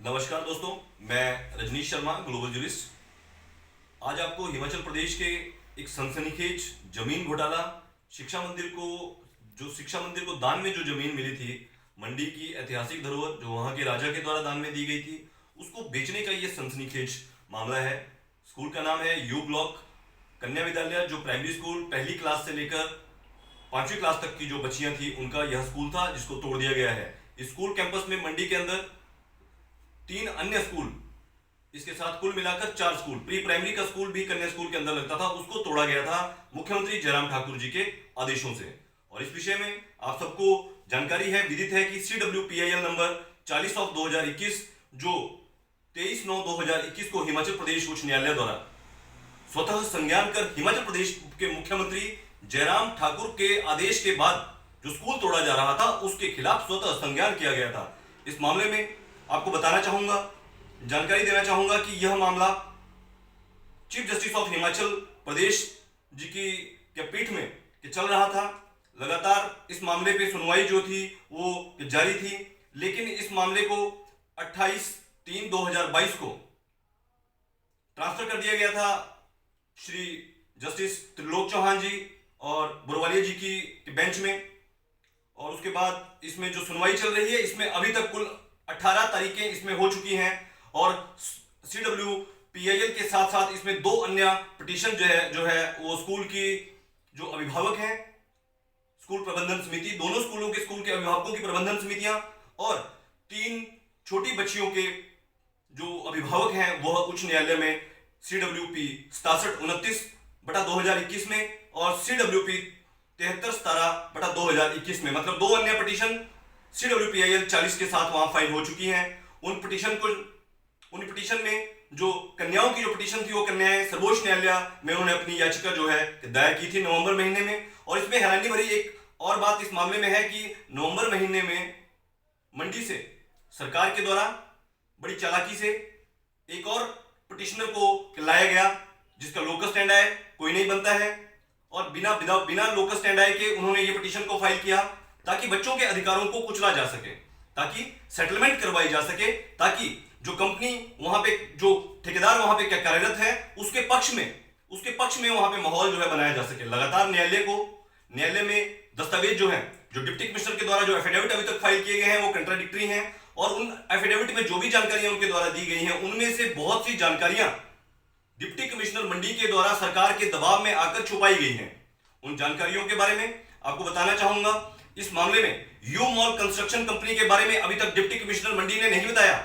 नमस्कार दोस्तों, मैं रजनीश शर्मा, ग्लोबल जूरिस्ट। आज आपको हिमाचल प्रदेश के एक सनसनीखेज जमीन घोटाला, शिक्षा मंदिर को दान में जो जमीन मिली थी, मंडी की ऐतिहासिक धरोहर जो वहां के राजा के द्वारा दान में दी गई थी, उसको बेचने का ये सनसनीखेज मामला है। स्कूल का नाम है यू ब्लॉक कन्या विद्यालय, जो प्राइमरी स्कूल पहली क्लास से लेकर 5वीं क्लास तक की जो बच्चियां थी उनका यह स्कूल था, जिसको तोड़ दिया गया है। स्कूल कैंपस में मंडी के अंदर 3 अन्य स्कूल, इसके साथ कुल मिलाकर 4 स्कूल, प्री प्राइमरी का स्कूल भी कन्या स्कूल के अंदर लगता था, उसको तोड़ा गया था मुख्यमंत्री जयराम ठाकुर जी के आदेशों से। और इस विषय में आप सबको जानकारी है, विदित है कि CWPIL नंबर 40/2021 जो 23/9/2021 को हिमाचल प्रदेश उच्च न्यायालय द्वारा स्वतः संज्ञान कर हिमाचल प्रदेश के मुख्यमंत्री जयराम ठाकुर के आदेश के बाद जो स्कूल तोड़ा जा रहा था उसके खिलाफ स्वतः संज्ञान किया गया था। इस मामले में आपको बताना चाहूंगा, जानकारी देना चाहूंगा कि यह मामला chief justice of Himachal Pradesh जी की पीठ में चल रहा था। लगातार इस मामले पे सुनवाई जो थी वो जारी थी, लेकिन इस मामले को 28/3/2022 को ट्रांसफर कर दिया गया था श्री जस्टिस त्रिलोक चौहान जी और बुरवालिया जी की बेंच में। और उसके बाद इसमें जो सुनवाई चल रही है, इसमें अभी तक कुल 18 तारीखें इसमें हो चुकी हैं और CWPIL के साथ साथ इसमें 2 अन्य पिटीशन जो है वो स्कूल की जो अभिभावक हैं, स्कूल प्रबंधन समिति, दोनों स्कूलों के स्कूल के अभिभावकों की प्रबंधन समितियां और 3 छोटी बच्चियों के जो अभिभावक हैं वह उच्च न्यायालय में CWP 6729/2021 में और CWP 7317/2021 में, मतलब 2 अन्य पिटीशन CWPIL 40 के साथ वहां फाइल हो चुकी हैं। उन पिटीशन में जो कन्याओं की जो पिटीशन थी वो कन्याएं सर्वोच्च न्यायालय में उन्होंने अपनी याचिका जो है दायर की थी नवंबर महीने में। और इसमें हैरानी भरी एक और बात इस मामले में है कि नवंबर महीने में मंडी से सरकार के द्वारा बड़ी चालाकी से एक और पिटिशनर को लाया गया, जिसका लोकस स्टैंड आए कोई नहीं बनता है, और बिना लोकस स्टैंड आए के उन्होंने ये पिटीशन को फाइल किया ताकि बच्चों के अधिकारों को कुचला जा सके, ताकि सेटलमेंट करवाई जा सके, ताकि जो कंपनी वहां पे, जो ठेकेदार वहां पे क्या कार्यरत है, उसके पक्ष में वहां पे माहौल जो है बनाया जा सके। लगातार न्यायालय में दस्तावेज जो है, जो डिप्टी कमिश्नर के द्वारा जो एफिडेविट अभी तक फाइल किए गए हैं वो कंट्राडिक्टरी हैं, और उन एफिडेविट में जो भी जानकारियां उनके द्वारा दी गई हैं उनमें से बहुत सी जानकारियां डिप्टी कमिश्नर मंडी के द्वारा सरकार के दबाव में आकर छुपाई गई हैं। उन जानकारियों के बारे में आपको बताना चाहूंगा। इस मामले में यू मॉल कंस्ट्रक्शन कंपनी के बारे में अभी तक डिप्टी कमिश्नर मंडी ने नहीं बताया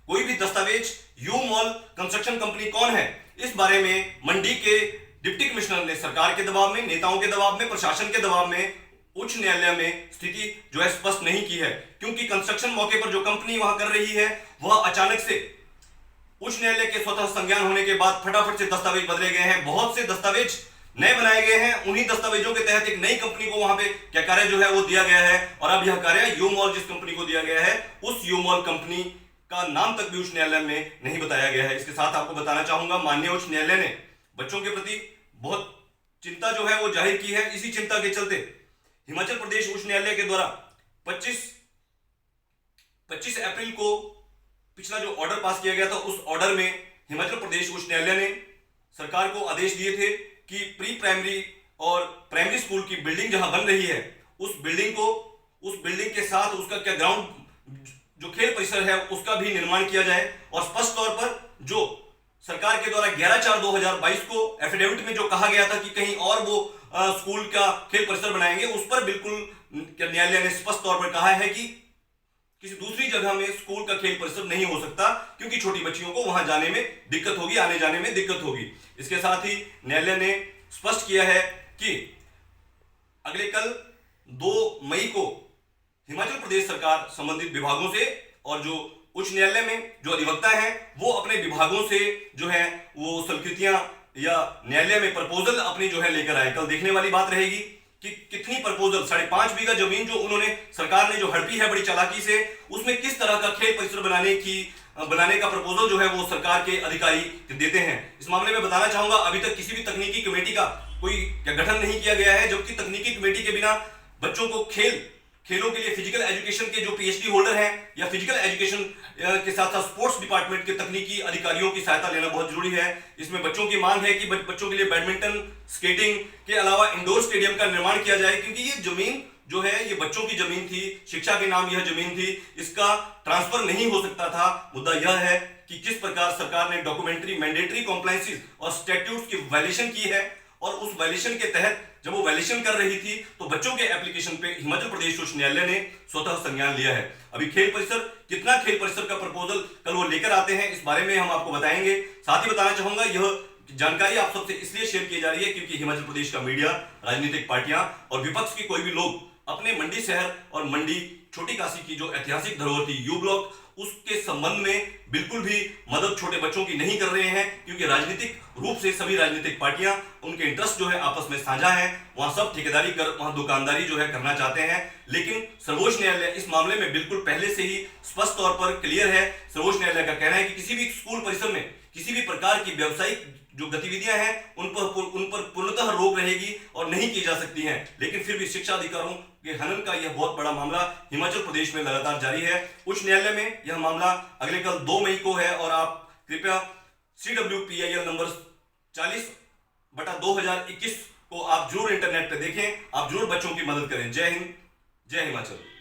कोई भी दस्तावेज। यू मॉल कंस्ट्रक्शन कंपनी कौन है, इस बारे में मंडी के डिप्टी कमिश्नर ने सरकार के दबाव में, नेताओं के दबाव में, प्रशासन के दबाव में उच्च न्यायालय में स्थिति जो है स्पष्ट नहीं की है, क्योंकि कंस्ट्रक्शन मौके पर जो कंपनी वहां कर रही है वह अचानक से उच्च न्यायालय के स्वतः संज्ञान होने के बाद फटाफट से दस्तावेज बदले गए हैं, बहुत से दस्तावेज नए बनाए गए हैं। उन्हीं दस्तावेजों के तहत एक नई कंपनी को वहां पे क्या कार्य जो है वो दिया गया है, और अब यह कार्य यू मॉल जिस कंपनी को दिया गया है उस यू मॉल कंपनी का नाम तक भी उच्च न्यायालय में नहीं बताया गया है। इसके साथ आपको बताना चाहूंगा, माननीय उच्च न्यायालय ने बच्चों के प्रति बहुत चिंता जो है वो जाहिर की है। इसी चिंता के चलते हिमाचल प्रदेश उच्च न्यायालय के द्वारा 25 अप्रैल को पिछला जो ऑर्डर पास किया गया था, उस ऑर्डर में हिमाचल प्रदेश उच्च न्यायालय ने सरकार को आदेश दिए थे कि प्री प्राइमरी और प्राइमरी स्कूल की बिल्डिंग जहां बन रही है उस बिल्डिंग के साथ उसका क्या ग्राउंड जो खेल परिसर है उसका भी निर्माण किया जाए। और स्पष्ट तौर पर जो सरकार के द्वारा 11/4/2022 को एफिडेविट में जो कहा गया था कि कहीं और वो स्कूल का खेल परिसर बनाएंगे, उस पर बिल्कुल न्यायालय ने स्पष्ट तौर पर कहा है कि किसी दूसरी जगह में स्कूल का खेल परिसर नहीं हो सकता, क्योंकि छोटी बच्चियों को वहां जाने में दिक्कत होगी, आने जाने में दिक्कत होगी। इसके साथ ही न्यायालय ने स्पष्ट किया है कि अगले कल 2 मई को हिमाचल प्रदेश सरकार संबंधित विभागों से और जो उच्च न्यायालय में जो अधिवक्ता हैं वो अपने विभागों से जो है वो स्वीकृतियां या न्यायालय में प्रपोजल अपनी जो है लेकर आए। कल देखने वाली बात रहेगी कि कितनी प्रपोजल, 5.5 बीघा जमीन जो उन्होंने सरकार ने जो हड़पी है बड़ी चालाकी से, उसमें किस तरह का खेल परिसर बनाने का प्रपोजल जो है वो सरकार के अधिकारी देते हैं। इस मामले में बताना चाहूंगा, अभी तक किसी भी तकनीकी कमेटी का कोई गठन नहीं किया गया है, जबकि तकनीकी कमेटी के बिना बच्चों को खेल खेलों के लिए फिजिकल एजुकेशन के जो पीएचडी होल्डर हैं या फिजिकल एजुकेशन के साथ साथ स्पोर्ट्स डिपार्टमेंट के तकनीकी अधिकारियों की सहायता लेना बहुत जरूरी है। इसमें बच्चों की मांग है कि बच्चों के लिए बैडमिंटन, स्केटिंग के अलावा इंडोर स्टेडियम का निर्माण किया जाए, क्योंकि ये जमीन जो है ये बच्चों की जमीन थी, शिक्षा के नाम यह जमीन थी, इसका ट्रांसफर नहीं हो सकता था। मुद्दा यह है कि किस प्रकार सरकार ने डॉक्यूमेंट्री मैंडेटरी कॉम्प्लायंसेस और स्टैट्यूट्स की वायलेशन की है, और उस वायलेशन के तहत जब वो वायलेशन कर रही थी तो बच्चों के एप्लीकेशन पे हिमाचल प्रदेश उच्च न्यायालय ने स्वतः संज्ञान लिया है। अभी खेल परिसर, कितना खेल परिसर का प्रपोजल कल वो लेकर आते हैं, इस बारे में हम आपको बताएंगे। साथ ही बताना चाहूंगा यह जानकारी आप सबसे इसलिए शेयर की जा रही है क्योंकि हिमाचल प्रदेश का मीडिया, राजनीतिक पार्टियां और विपक्ष के कोई भी लोग अपने मंडी शहर और मंडी छोटी काशी की जो ऐतिहासिक धरोहर थी यू ब्लॉक, उसके संबंध में बिल्कुल भी मदद छोटे बच्चों की नहीं कर रहे हैं, क्योंकि राजनीतिक रूप से सभी राजनीतिक पार्टियां, उनके इंटरेस्ट जो है आपस में साझा है, वहां सब ठेकेदारी कर, वहां दुकानदारी जो है करना चाहते हैं। लेकिन सर्वोच्च न्यायालय इस मामले में बिल्कुल पहले से ही स्पष्ट तौर पर क्लियर है। सर्वोच्च न्यायालय का कहना है कि किसी भी स्कूल परिसर में किसी भी प्रकार की व्यावसायिक जो गतिविधियां हैं उन पर पूर्णतः रोक रहेगी और नहीं की जा सकती हैं। लेकिन फिर भी शिक्षा अधिकारों के हनन का यह बहुत बड़ा मामला हिमाचल प्रदेश में लगातार जारी है। उच्च न्यायालय में यह मामला अगले कल 2 मई को है, और आप कृपया CWPIL नंबर 40/2021 को आप जरूर इंटरनेट पे देखें, आप जरूर बच्चों की मदद करें। जय हिंद, जय हिमाचल।